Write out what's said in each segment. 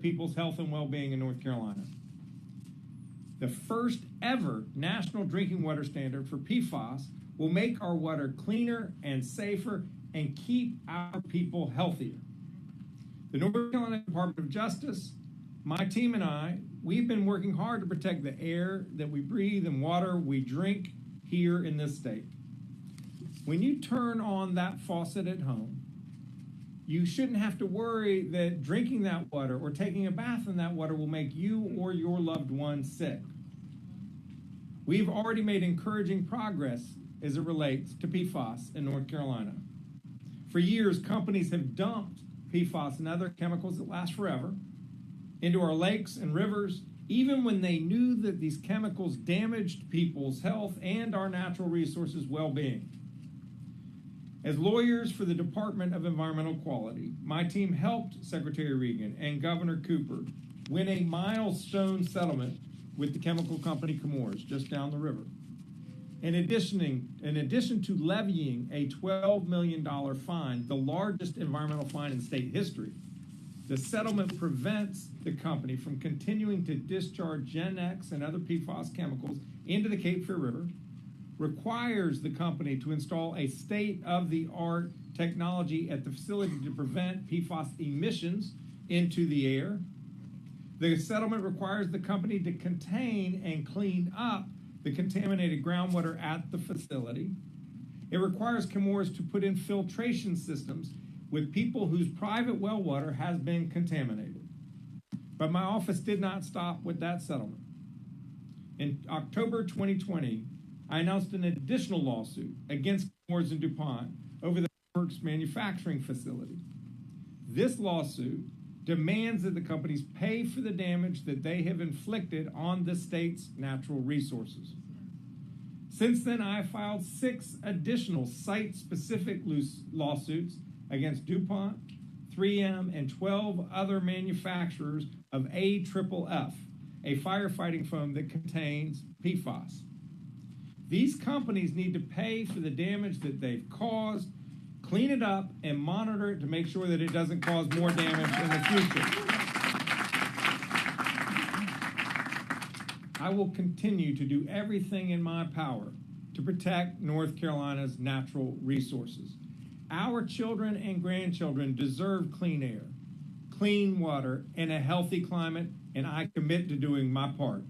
people's health and well-being in North Carolina. The first ever national drinking water standard for PFAS will make our water cleaner and safer and keep our people healthier. The North Carolina Department of Justice, my team and I, we've been working hard to protect the air that we breathe and water we drink here in this state. When you turn on that faucet at home, you shouldn't have to worry that drinking that water or taking a bath in that water will make you or your loved one sick. We've already made encouraging progress as it relates to PFAS in North Carolina. For years, companies have dumped PFAS and other chemicals that last forever into our lakes and rivers, even when they knew that these chemicals damaged people's health and our natural resources' well-being. As lawyers for the Department of Environmental Quality, my team helped Secretary Regan and Governor Cooper win a milestone settlement with the chemical company Chemours just down the river. In addition to levying a $12 million fine, the largest environmental fine in state history, the settlement prevents the company from continuing to discharge Gen X and other PFAS chemicals into the Cape Fear River, requires the company to install a state-of-the-art technology at the facility to prevent PFAS emissions into the air. The settlement requires the company to contain and clean up the contaminated groundwater at the facility. It requires Chemours to put in filtration systems with people whose private well water has been contaminated. But my office did not stop with that settlement. In October 2020, I announced an additional lawsuit against Chemours and DuPont over the Works manufacturing facility. This lawsuit demands that the companies pay for the damage that they have inflicted on the state's natural resources. Since then, I have filed 6 additional site-specific lawsuits against DuPont, 3M, and 12 other manufacturers of AFFF, a firefighting foam that contains PFAS. These companies need to pay for the damage that they've caused, clean it up, and monitor it to make sure that it doesn't cause more damage in the future. I will continue to do everything in my power to protect North Carolina's natural resources. Our children and grandchildren deserve clean air, clean water, and a healthy climate, and I commit to doing my part.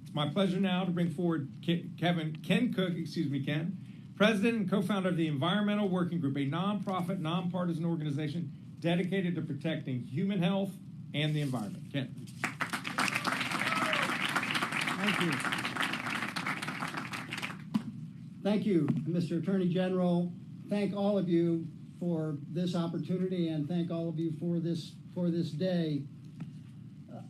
It's my pleasure now to bring forward Ken Cook, President and co-founder of the Environmental Working Group, a nonprofit, nonpartisan organization dedicated to protecting human health and the environment. Ken. Thank you. Thank you, Mr. Attorney General. Thank all of you for this opportunity, and thank all of you for this day.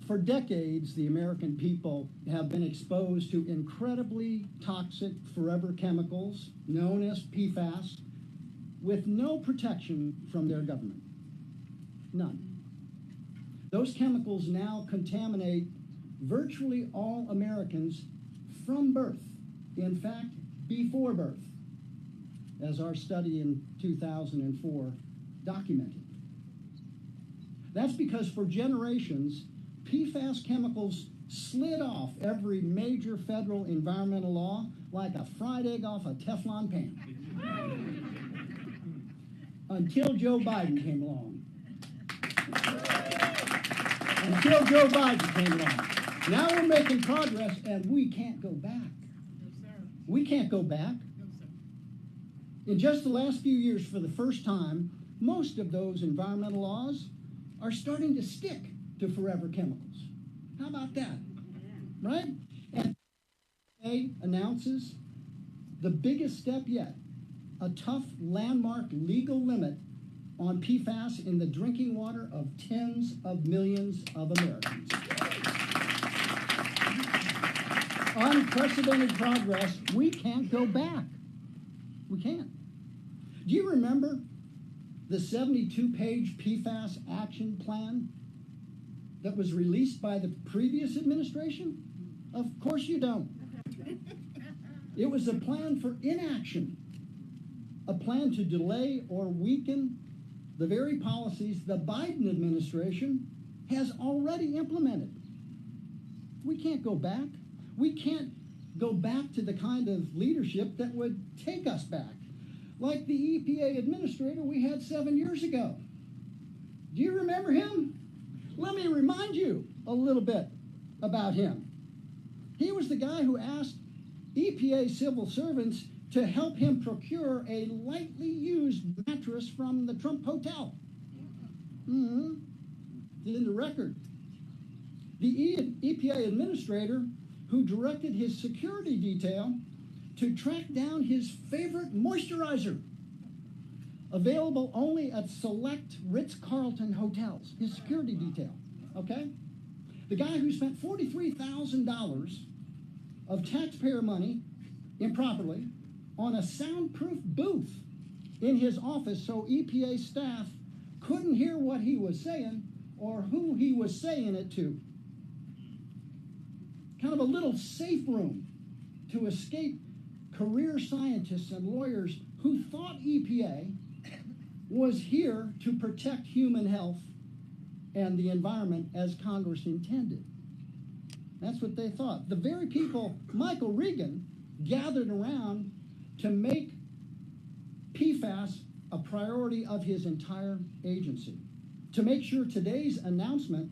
For decades, the American people have been exposed to incredibly toxic forever chemicals known as PFAS with no protection from their government. None. Those chemicals now contaminate virtually all Americans from birth. In fact, before birth, as our study in 2004 documented. That's because for generations, PFAS chemicals slid off every major federal environmental law like a fried egg off a Teflon pan. Until Joe Biden came along. Until Joe Biden came along. Now we're making progress, and we can't go back. We can't go back. In just the last few years, for the first time, most of those environmental laws are starting to stick to forever chemicals. How about that? Right? And EPA announces the biggest step yet, a tough landmark legal limit on PFAS in the drinking water of tens of millions of Americans. Unprecedented progress. We can't go back. We can't. Do you remember the 72-page PFAS action plan that was released by the previous administration? Of course you don't. It was a plan for inaction, a plan to delay or weaken the very policies the Biden administration has already implemented. We can't go back. We can't go back to the kind of leadership that would take us back, like the EPA administrator we had 7 years ago. Do you remember him? Let me remind you a little bit about him. He was the guy who asked EPA civil servants to help him procure a lightly used mattress from the Trump Hotel. In the record. The EPA administrator who directed his security detail to track down his favorite moisturizer, available only at select Ritz-Carlton hotels, his security detail, okay? The guy who spent $43,000 of taxpayer money improperly on a soundproof booth in his office so EPA staff couldn't hear what he was saying or who he was saying it to. Kind of a little safe room to escape career scientists and lawyers who thought EPA was here to protect human health and the environment as Congress intended. That's what they thought. The very people Michael Regan gathered around to make PFAS a priority of his entire agency, to make sure today's announcement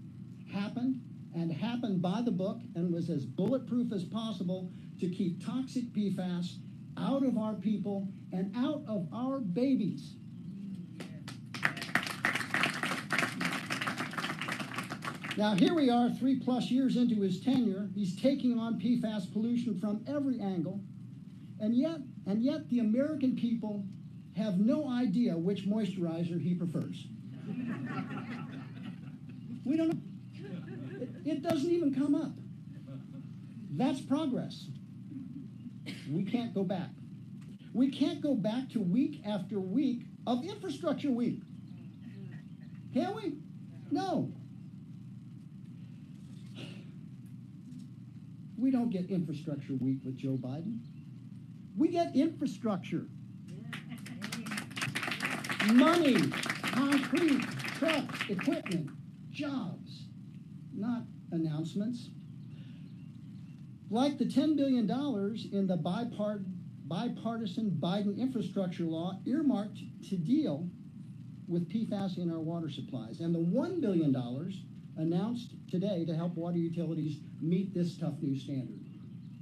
happened and happened by the book and was as bulletproof as possible to keep toxic PFAS out of our people and out of our babies. Now here we are 3+ years into his tenure. He's taking on PFAS pollution from every angle, and yet the American people have no idea which moisturizer he prefers. We don't know. It doesn't even come up. That's progress. We can't go back. We can't go back to week after week of infrastructure week. Can we? No. We don't get infrastructure week with Joe Biden. We get infrastructure. Money, concrete, trucks, equipment, jobs, not announcements. Like the $10 billion in the bipartisan Biden infrastructure law earmarked to deal with PFAS in our water supplies, and the $1 billion announced today to help water utilities meet this tough new standard.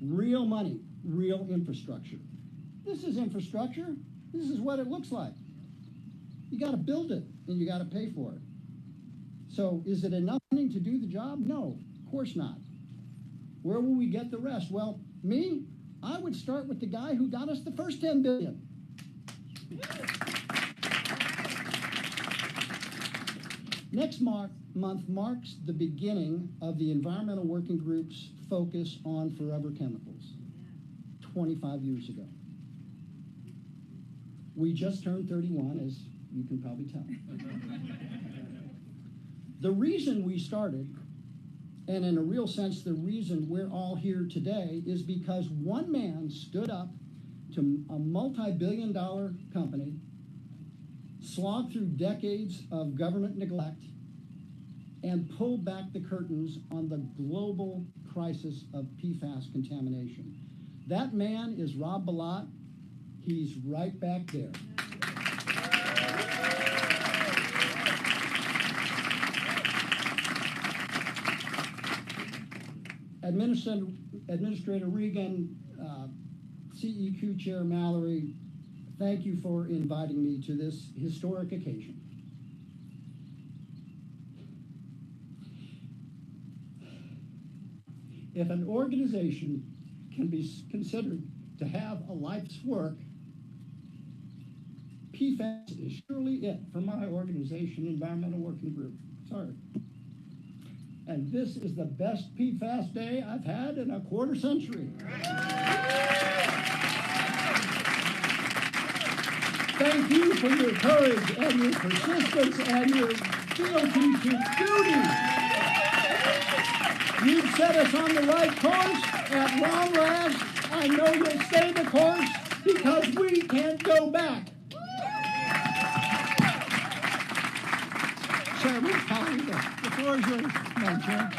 Real money, real infrastructure. This is infrastructure. This is what it looks like. You got to build it, and you got to pay for it. So is it enough money to do the job? No, of course not. Where will we get the rest? Well, I would start with the guy who got us the first $10 billion. Next month marks the beginning of the Environmental Working Group's focus on forever chemicals, 25 years ago. We just turned 31, as you can probably tell. The reason we started, and in a real sense the reason we're all here today, is because one man stood up to a multi-billion-dollar company, slogged through decades of government neglect, and pulled back the curtains on the global crisis of PFAS contamination. That man is Rob Bilott. He's right back there. Administrator Regan, CEQ Chair Mallory, thank you for inviting me to this historic occasion. If an organization can be considered to have a life's work, PFAS is surely it for my organization, Environmental Working Group. Sorry. And this is the best PFAS day I've had in a quarter century. Thank you for your courage and your persistence and your fealty to duty. You've set us on the right course. At long last, I know you'll stay the course because we can't go back. Chairman, how are you doing? floor is yours, Madam Chair.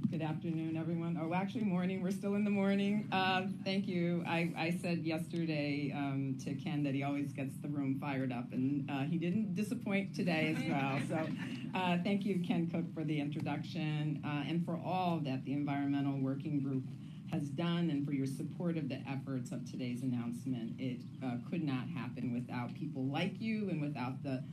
Good afternoon, everyone. Oh, actually, morning. We're still in the morning. Thank you. I said yesterday to Ken that he always gets the room fired up, and he didn't disappoint today as well. So thank you, Ken Cook, for the introduction and for all that the Environmental Working Group has done and for your support of the efforts of today's announcement. It could not happen without people like you and without the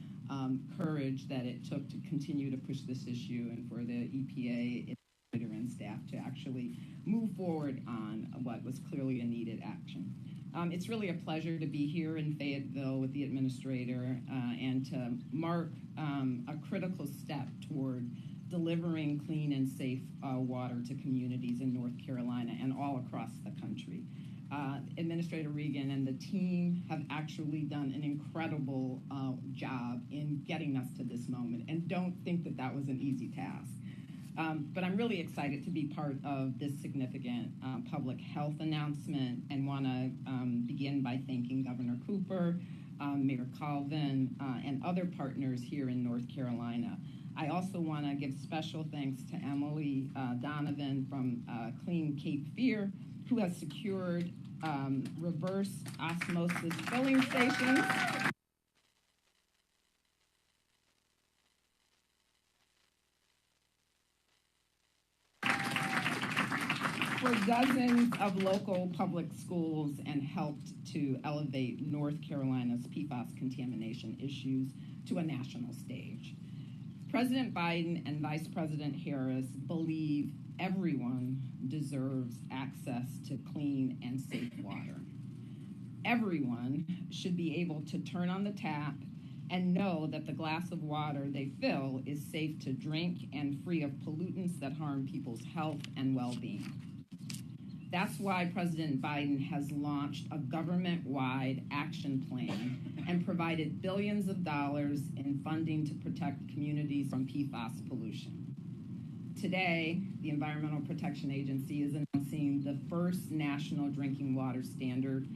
courage that it took to continue to push this issue and for the EPA and staff to actually move forward on what was clearly a needed action. It's really a pleasure to be here in Fayetteville with the administrator and to mark a critical step toward delivering clean and safe water to communities in North Carolina and all across the country. Administrator Regan and the team have actually done an incredible job in getting us to this moment, and don't think that that was an easy task. But I'm really excited to be part of this significant public health announcement and want to begin by thanking Governor Cooper, Mayor Colvin, and other partners here in North Carolina. I also want to give special thanks to Emily Donovan from Clean Cape Fear, who has secured reverse osmosis filling stations for dozens of local public schools and helped to elevate North Carolina's PFAS contamination issues to a national stage. President Biden and Vice President Harris believe everyone deserves access to clean and safe water. Everyone should be able to turn on the tap and know that the glass of water they fill is safe to drink and free of pollutants that harm people's health and well-being. That's why President Biden has launched a government-wide action plan and provided billions of dollars in funding to protect communities from PFAS pollution. Today, the Environmental Protection Agency is announcing the first national drinking water standard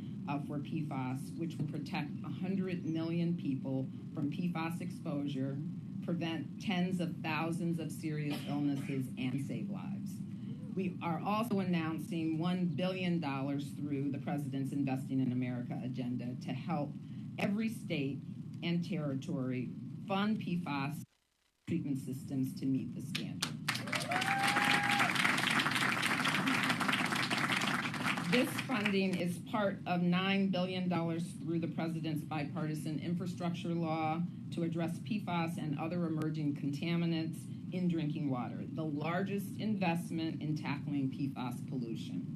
for PFAS, which will protect 100 million people from PFAS exposure, prevent tens of thousands of serious illnesses, and save lives. We are also announcing $1 billion through the President's Investing in America agenda to help every state and territory fund PFAS treatment systems to meet the standard. This funding is part of $9 billion through the President's bipartisan infrastructure law to address PFAS and other emerging contaminants in drinking water, the largest investment in tackling PFAS pollution.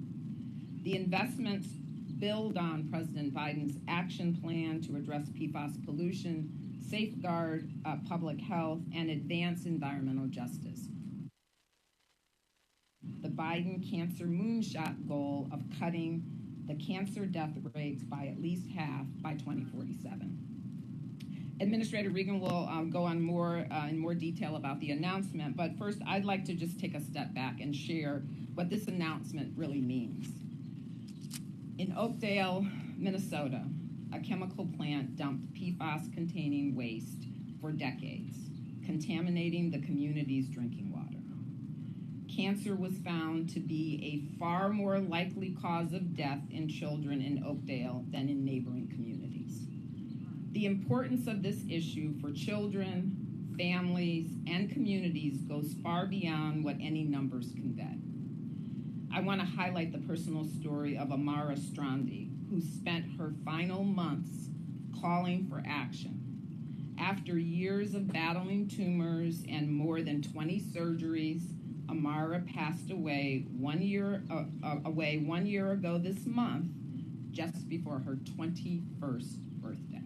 The investments build on President Biden's action plan to address PFAS pollution, safeguard public health, and advance environmental justice. The Biden Cancer Moonshot goal of cutting the cancer death rates by at least half by 2047. Administrator Regan will go on in more detail about the announcement, but first I'd like to just take a step back and share what this announcement really means. In Oakdale, Minnesota, a chemical plant dumped PFAS-containing waste for decades, contaminating the community's drinking water. Cancer was found to be a far more likely cause of death in children in Oakdale than in neighboring communities. The importance of this issue for children, families, and communities goes far beyond what any numbers convey. I want to highlight the personal story of Amara Strandi, who spent her final months calling for action. After years of battling tumors and more than 20 surgeries, Amara passed away one year ago this month, just before her 21st birthday.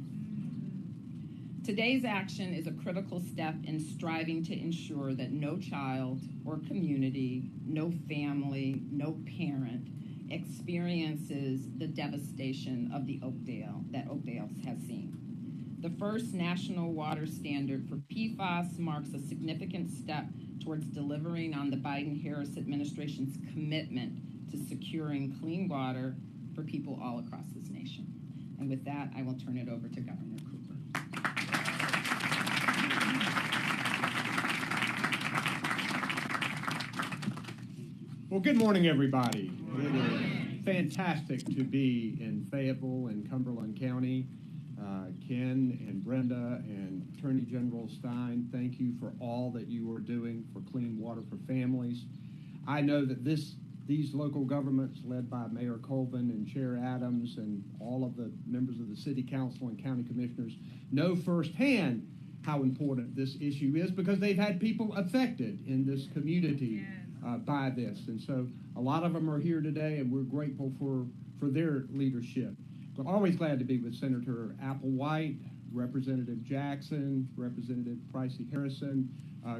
Today's action is a critical step in striving to ensure that no child or community, no family, no parent experiences the devastation of the Oakdale has seen. The first national water standard for PFAS marks a significant step towards delivering on the Biden-Harris administration's commitment to securing clean water for people all across this nation. And with that, I will turn it over to Governor Cooper. Well, good morning, everybody. It is fantastic to be in Fayetteville and Cumberland County. Ken and Brenda and Attorney General Stein, thank you for all that you are doing for clean water for families. I know that these local governments, led by Mayor Colvin and Chair Adams and all of the members of the City Council and County Commissioners, know firsthand how important this issue is because they've had people affected in this community by this. And so a lot of them are here today, and we're grateful for their leadership. We're always glad to be with Senator Applewhite, Representative Jackson, Representative Pricey Harrison.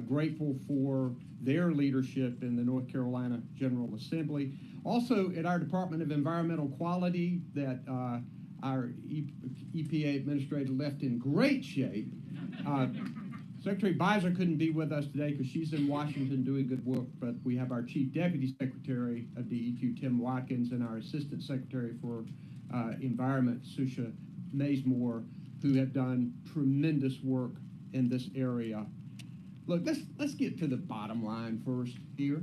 Grateful for their leadership in the North Carolina General Assembly. Also at our Department of Environmental Quality that our EPA administrator left in great shape. Secretary Beiser couldn't be with us today because she's in Washington doing good work, but we have our Chief Deputy Secretary of DEQ, Tim Watkins, and our Assistant Secretary for Environment, Susha Mazemore, who have done tremendous work in this area. Look, let's get to the bottom line first here.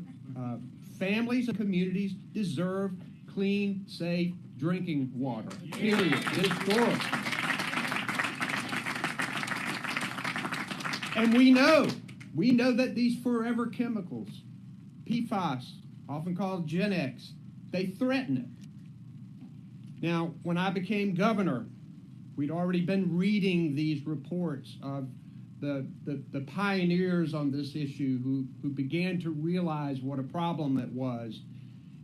Families and communities deserve clean, safe drinking water, period. Historic. And we know that these forever chemicals, PFAS, often called Gen X, they threaten it. Now, when I became governor, we'd already been reading these reports of the pioneers on this issue who began to realize what a problem it was.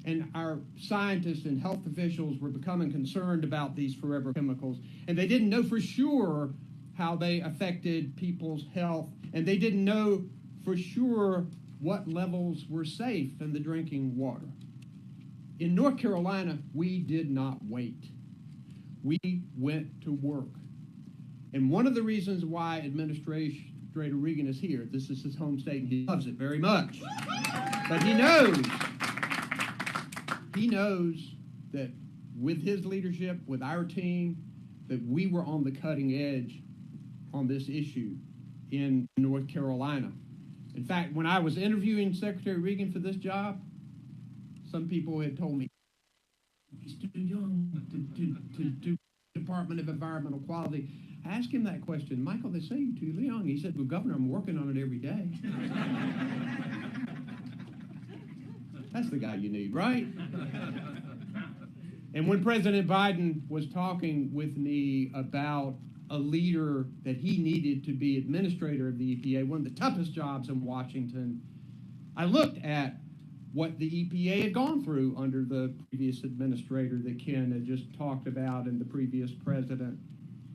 And our scientists and health officials were becoming concerned about these forever chemicals. And they didn't know for sure how they affected people's health. And they didn't know for sure what levels were safe in the drinking water. In North Carolina, we did not wait. We went to work. And one of the reasons why Administrator Regan is here, this is his home state, and he loves it very much. But he knows that with his leadership, with our team, that we were on the cutting edge on this issue in North Carolina. In fact, when I was interviewing Secretary Regan for this job, some people had told me, he's too young to do Department of Environmental Quality. I asked him that question. Michael, they say you're too young. He said, well, Governor, I'm working on it every day. That's the guy you need, right? And when President Biden was talking with me about a leader that he needed to be administrator of the EPA, one of the toughest jobs in Washington, I looked at what the EPA had gone through under the previous administrator that Ken had just talked about and the previous president.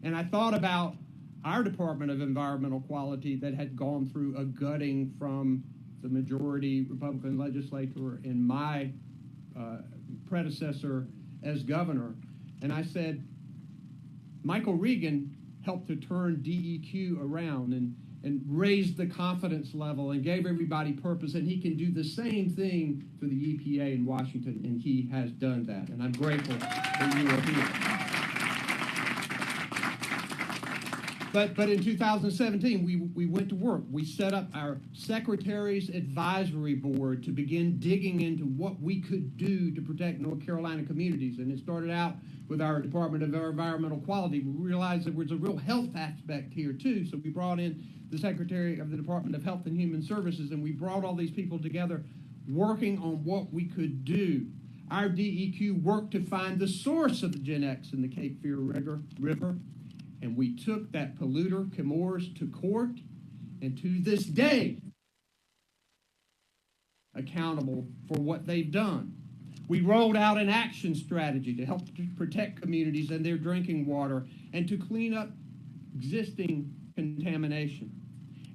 And I thought about our Department of Environmental Quality that had gone through a gutting from the majority Republican legislature and my predecessor as governor. And I said, Michael Regan helped to turn DEQ around and raise the confidence level and gave everybody purpose, and he can do the same thing for the EPA in Washington, and he has done that. And I'm grateful that you are here. But in 2017, we went to work. We set up our Secretary's Advisory Board to begin digging into what we could do to protect North Carolina communities. And it started out with our Department of Environmental Quality. We realized there was a real health aspect here, too. So we brought in the Secretary of the Department of Health and Human Services, and we brought all these people together working on what we could do. Our DEQ worked to find the source of the Gen X in the Cape Fear River. And we took that polluter, Chemours, to court, and to this day, accountable for what they've done. We rolled out an action strategy to help to protect communities and their drinking water and to clean up existing contamination.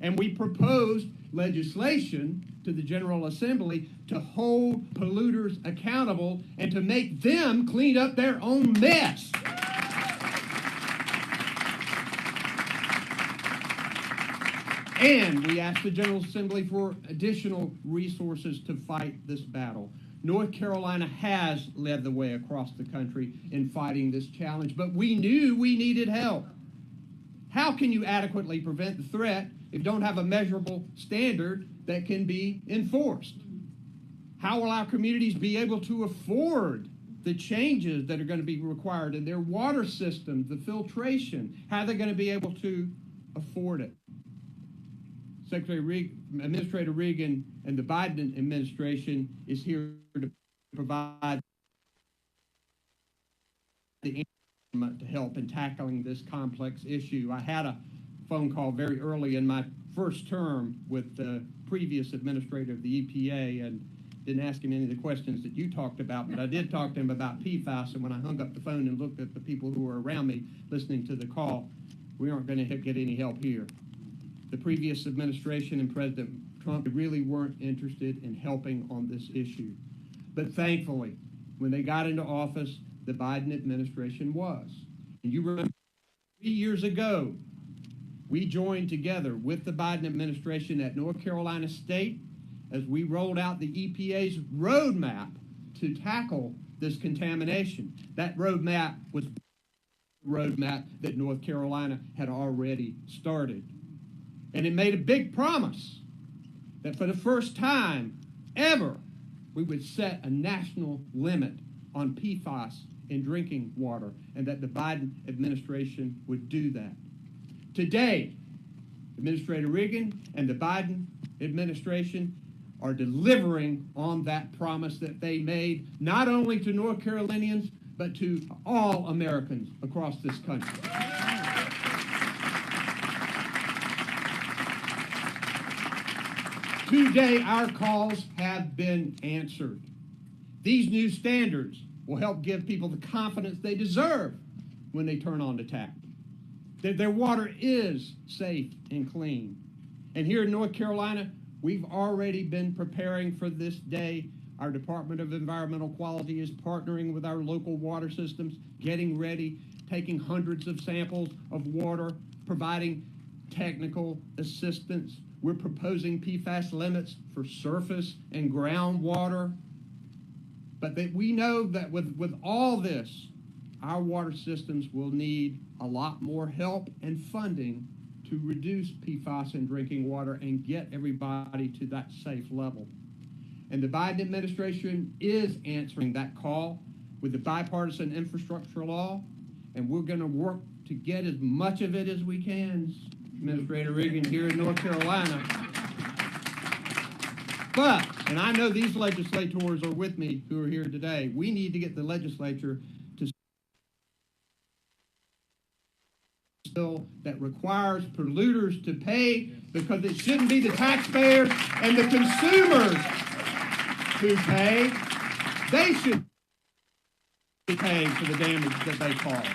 And we proposed legislation to the General Assembly to hold polluters accountable and to make them clean up their own mess. And we asked the General Assembly for additional resources to fight this battle. North Carolina has led the way across the country in fighting this challenge, but we knew we needed help. How can you adequately prevent the threat if you don't have a measurable standard that can be enforced? How will our communities be able to afford the changes that are going to be required in their water systems, the filtration? How are they going to be able to afford it? Administrator Regan and the Biden administration is here to provide the to help in tackling this complex issue. I had a phone call very early in my first term with the previous administrator of the EPA, and didn't ask him any of the questions that you talked about, but I did talk to him about PFAS, and when I hung up the phone and looked at the people who were around me listening to the call, we aren't going to get any help here. The previous administration and President Trump really weren't interested in helping on this issue. But thankfully, when they got into office, the Biden administration was. And you remember 3 years ago, we joined together with the Biden administration at North Carolina State as we rolled out the EPA's roadmap to tackle this contamination. That roadmap was the roadmap that North Carolina had already started. And it made a big promise that for the first time ever, we would set a national limit on PFAS in drinking water, and that the Biden administration would do that. Today, Administrator Regan and the Biden administration are delivering on that promise that they made, not only to North Carolinians, but to all Americans across this country. Today, our calls have been answered. These new standards will help give people the confidence they deserve when they turn on the tap, that their water is safe and clean. And here in North Carolina, we've already been preparing for this day. Our Department of Environmental Quality is partnering with our local water systems, getting ready, taking hundreds of samples of water, providing technical assistance. We're proposing PFAS limits for surface and groundwater. But that we know that with all this, our water systems will need a lot more help and funding to reduce PFAS in drinking water and get everybody to that safe level. And the Biden administration is answering that call with the bipartisan infrastructure law, and we're going to work to get as much of it as we can, Administrator Regan, here in North Carolina. But, and I know these legislators are with me who are here today, we need to get the legislature to bill that requires polluters to pay, because it shouldn't be the taxpayers and the consumers who pay. They should be paying for the damage that they cause.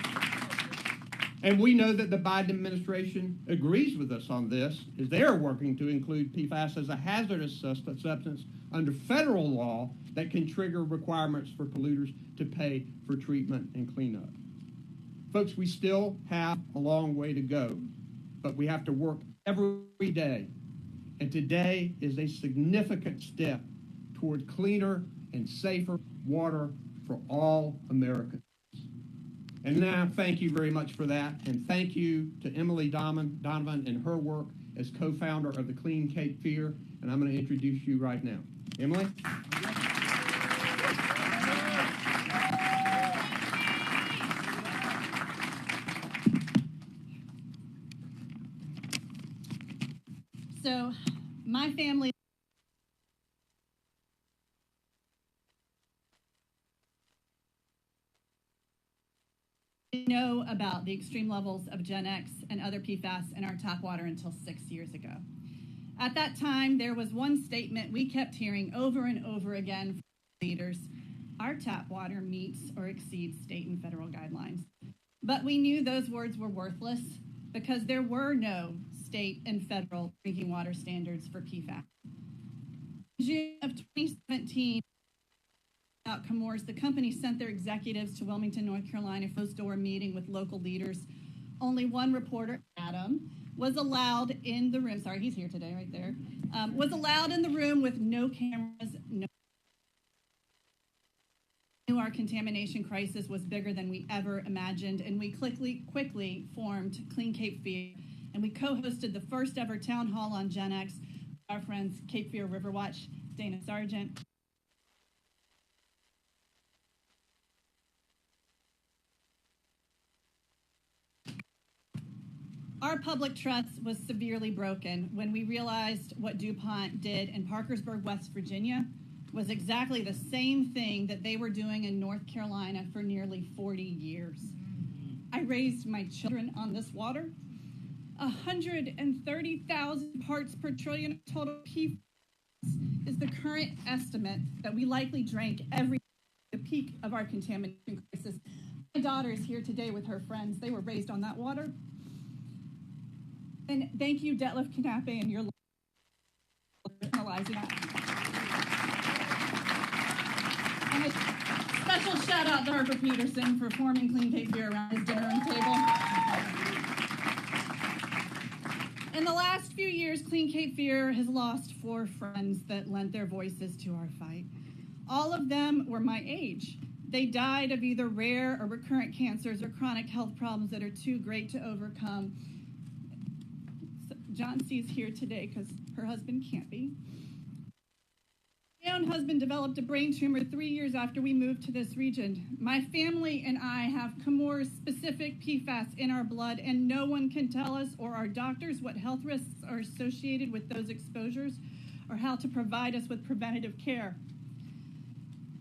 And we know that the Biden administration agrees with us on this, as they are working to include PFAS as a hazardous substance under federal law that can trigger requirements for polluters to pay for treatment and cleanup. Folks, we still have a long way to go, but we have to work every day. And today is a significant step toward cleaner and safer water for all Americans. And now, thank you very much for that, and thank you to Emily Donovan and her work as co-founder of the Clean Cape Fear, and I'm going to introduce you right now. Emily? So, my family know about the extreme levels of Gen X and other PFAS in our tap water until 6 years ago. At that time, there was one statement we kept hearing over and over again from leaders: our tap water meets or exceeds state and federal guidelines. But we knew those words were worthless because there were no state and federal drinking water standards for PFAS. In June of 2017, about Comores, the company sent their executives to Wilmington, North Carolina for a closed-door meeting with local leaders. Only one reporter, Adam, was allowed in the room. Sorry, he's here today, right there. Was allowed in the room with no cameras. No. Knew our contamination crisis was bigger than we ever imagined, and we quickly formed Clean Cape Fear, and we co-hosted the first ever town hall on Gen X. Our friends, Cape Fear Riverwatch, Dana Sargent, Our public trust was severely broken when we realized what DuPont did in Parkersburg, West Virginia was exactly the same thing that they were doing in North Carolina for nearly 40 years. I raised my children on this water. 130,000 parts per trillion of total PFAS is the current estimate that we likely drank every the peak of our contamination crisis. My daughter is here today with her friends. They were raised on that water. And thank you, Detlef Knappe, and your analyzing that. And a special shout out to Herbert Peterson for forming Clean Cape Fear around his dinner room table. In the last few years, Clean Cape Fear has lost 4 friends that lent their voices to our fight. All of them were my age. They died of either rare or recurrent cancers or chronic health problems that are too great to overcome. John C's here today because her husband can't be. My own husband developed a brain tumor 3 years after we moved to this region. My family and I have Chemours-specific PFAS in our blood, and no one can tell us or our doctors what health risks are associated with those exposures or how to provide us with preventative care.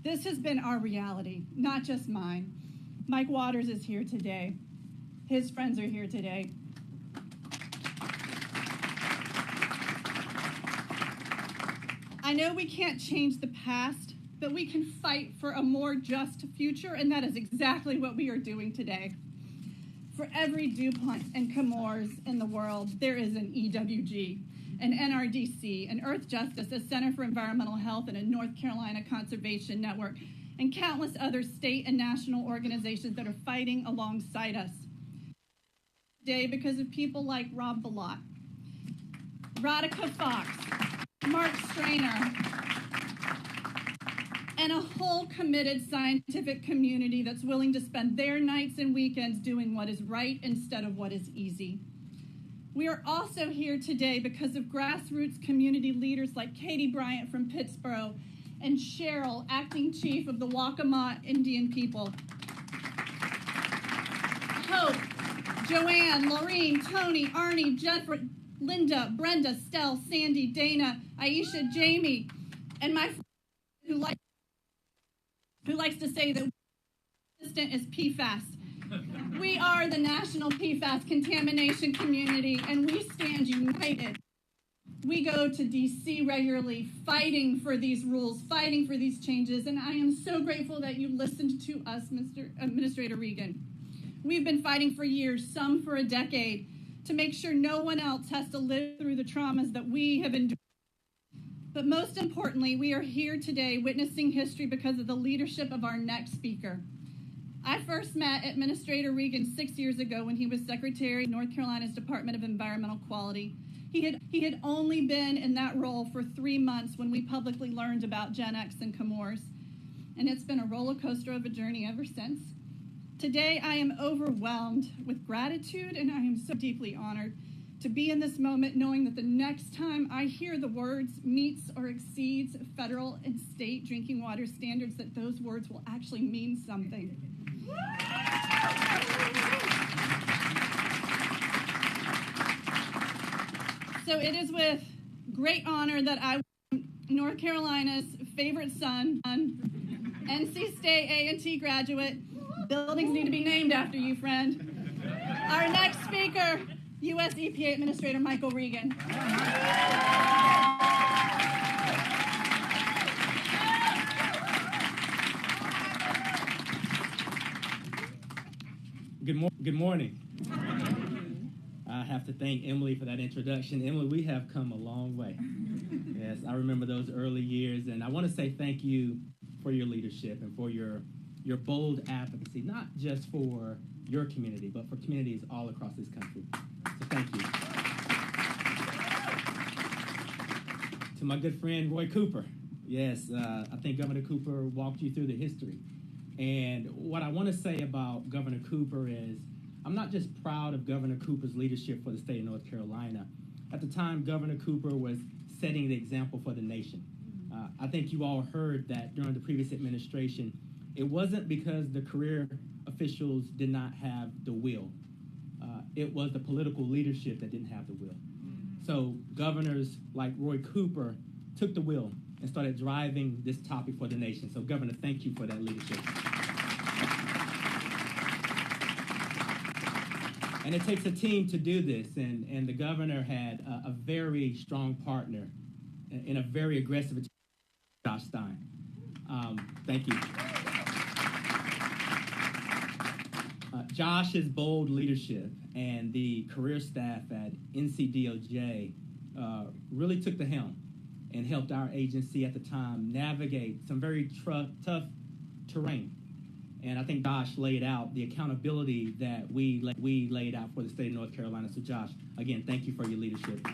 This has been our reality, not just mine. Mike Waters is here today. His friends are here today. I know we can't change the past, but we can fight for a more just future, and that is exactly what we are doing today. For every DuPont and Chemours in the world, there is an EWG, an NRDC, an Earth Justice, a Center for Environmental Health, and a North Carolina Conservation Network, and countless other state and national organizations that are fighting alongside us today because of people like Rob Bilott, Radhika Fox, Mark Strainer, and a whole committed scientific community that's willing to spend their nights and weekends doing what is right instead of what is easy. We are also here today because of grassroots community leaders like Katie Bryant from Pittsburgh and Cheryl, acting chief of the Waccamaw Indian people. Hope, Joanne, Laureen, Tony, Arnie, Jennifer, Linda, Brenda, Stell, Sandy, Dana, Aisha, Jamie, and my friend who likes to say that resistant is PFAS. We are the national PFAS contamination community, and we stand united. We go to D.C. regularly fighting for these rules, fighting for these changes, and I am so grateful that you listened to us, Mr. Administrator Regan. We've been fighting for years, some for a decade, to make sure no one else has to live through the traumas that we have endured. But most importantly, we are here today witnessing history because of the leadership of our next speaker. I first met Administrator Regan 6 years ago when he was Secretary of North Carolina's Department of Environmental Quality. He had only been in that role for 3 months when we publicly learned about Gen X and Chemours, and it's been a roller coaster of a journey ever since. Today, I am overwhelmed with gratitude, and I am so deeply honored to be in this moment knowing that the next time I hear the words meets or exceeds federal and state drinking water standards, that those words will actually mean something. So it is with great honor that I welcome North Carolina's favorite son, NC State A&T graduate. Buildings need to be named after you, friend. Our next speaker, U.S. EPA Administrator Michael Regan. Good morning. I have to thank Emily for that introduction. Emily, we have come a long way. Yes, I remember those early years, and I want to say thank you for your leadership and for your bold advocacy, not just for your community, but for communities all across this country. So thank you. To my good friend, Roy Cooper. Yes, I think Governor Cooper walked you through the history. And what I want to say about Governor Cooper is I'm not just proud of Governor Cooper's leadership for the state of North Carolina. At the time, Governor Cooper was setting the example for the nation. I think you all heard that during the previous administration, it wasn't because the career officials did not have the will. it was the political leadership that didn't have the will. So governors like Roy Cooper took the wheel and started driving this topic for the nation. So Governor, thank you for that leadership. And it takes a team to do this, and the governor had a very strong partner in a very aggressive Josh Stein. Thank you. Josh's bold leadership and the career staff at NCDOJ really took the helm and helped our agency at the time navigate some very tough terrain. And I think Josh laid out the accountability that we laid out for the state of North Carolina. So Josh, again, thank you for your leadership.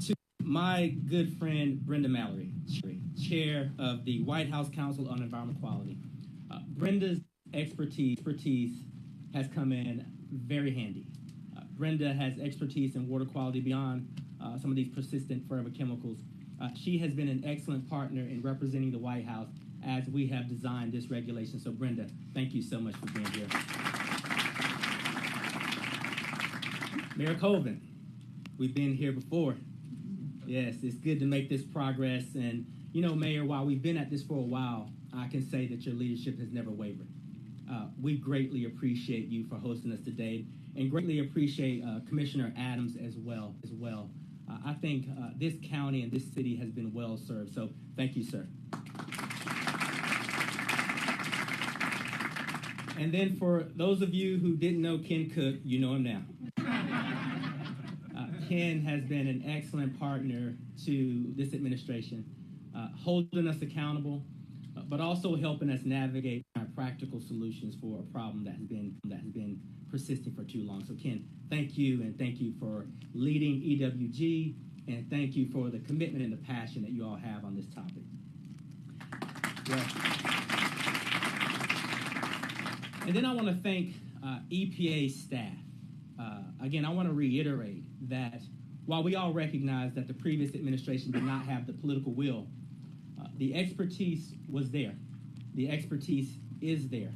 To my good friend, Brenda Mallory, chair of the White House Council on Environmental Quality. Brenda's expertise has come in very handy. Brenda has expertise in water quality beyond some of these persistent forever chemicals. She has been an excellent partner in representing the White House as we have designed this regulation. So Brenda, thank you so much for being here. Mayor Colvin, we've been here before. Yes, it's good to make this progress. And, you know, Mayor, while we've been at this for a while, I can say that your leadership has never wavered. We greatly appreciate you for hosting us today, and greatly appreciate Commissioner Adams as well. I think this county and this city has been well served, so thank you, sir. And then for those of you who didn't know Ken Cook, you know him now. Ken has been an excellent partner to this administration, holding us accountable, but also helping us navigate our practical solutions for a problem that has been persisting for too long. So Ken, thank you, and thank you for leading EWG, and thank you for the commitment and the passion that you all have on this topic. Yeah. And then I want to thank EPA staff. Again, I want to reiterate that while we all recognize that the previous administration did not have the political will, the expertise was there. The expertise is there.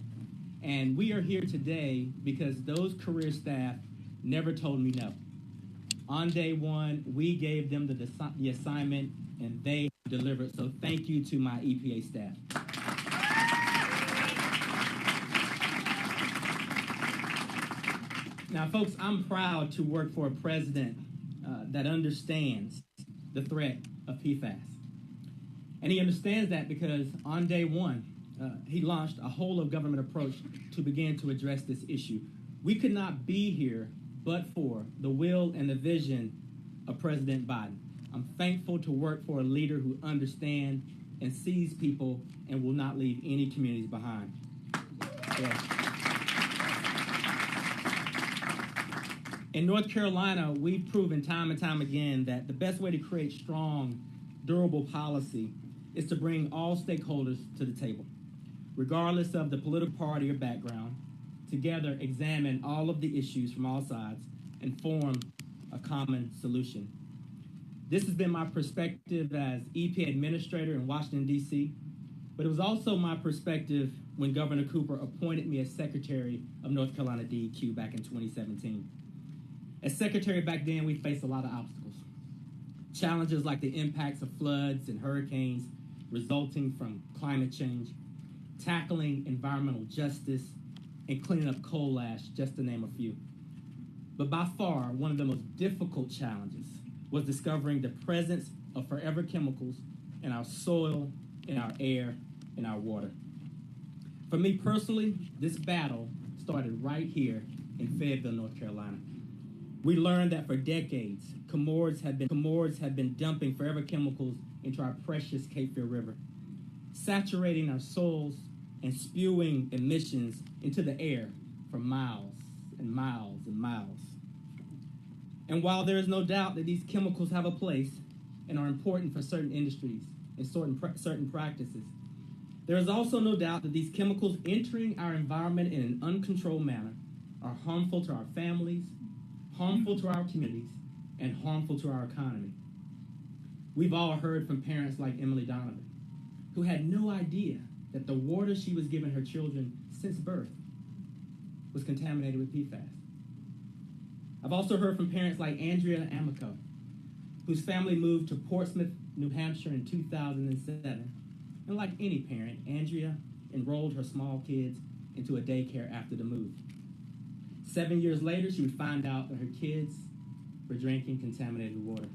And we are here today because those career staff never told me no. On day one, we gave them the assignment, and they delivered. So thank you to my EPA staff. Now, folks, I'm proud to work for a president that understands the threat of PFAS. And he understands that because on day one, he launched a whole-of-government approach to begin to address this issue. We could not be here but for the will and the vision of President Biden. I'm thankful to work for a leader who understands and sees people and will not leave any communities behind. Yeah. In North Carolina, we've proven time and time again that the best way to create strong, durable policy is to bring all stakeholders to the table, regardless of the political party or background, together examine all of the issues from all sides and form a common solution. This has been my perspective as EPA administrator in Washington, D.C., but it was also my perspective when Governor Cooper appointed me as Secretary of North Carolina DEQ back in 2017. As Secretary back then, we faced a lot of obstacles. Challenges like the impacts of floods and hurricanes resulting from climate change, tackling environmental justice, and cleaning up coal ash, just to name a few. But by far, one of the most difficult challenges was discovering the presence of forever chemicals in our soil, in our air, in our water. For me personally, this battle started right here in Fayetteville, North Carolina. We learned that for decades, Comores had been dumping forever chemicals into our precious Cape Fear River, saturating our soils and spewing emissions into the air for miles and miles and miles. And while there is no doubt that these chemicals have a place and are important for certain industries and certain practices, there is also no doubt that these chemicals entering our environment in an uncontrolled manner are harmful to our families, harmful to our communities, and harmful to our economy. We've all heard from parents like Emily Donovan, who had no idea that the water she was giving her children since birth was contaminated with PFAS. I've also heard from parents like Andrea Amico, whose family moved to Portsmouth, New Hampshire in 2007. And like any parent, Andrea enrolled her small kids into a daycare after the move. 7 years later, she would find out that her kids were drinking contaminated water.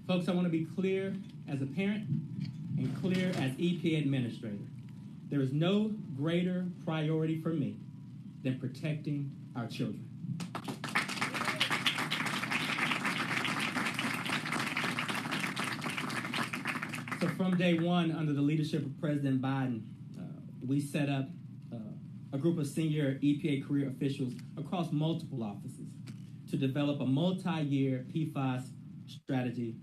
Folks, I want to be clear as a parent and clear as EPA administrator. There is no greater priority for me than protecting our children. So from day one, under the leadership of President Biden, we set up a group of senior EPA career officials across multiple offices to develop a multi-year PFAS strategy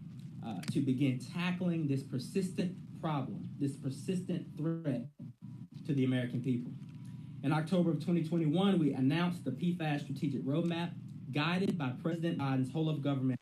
to begin tackling this persistent problem, this persistent threat to the American people. In October of 2021, we announced the PFAS strategic roadmap guided by President Biden's whole of government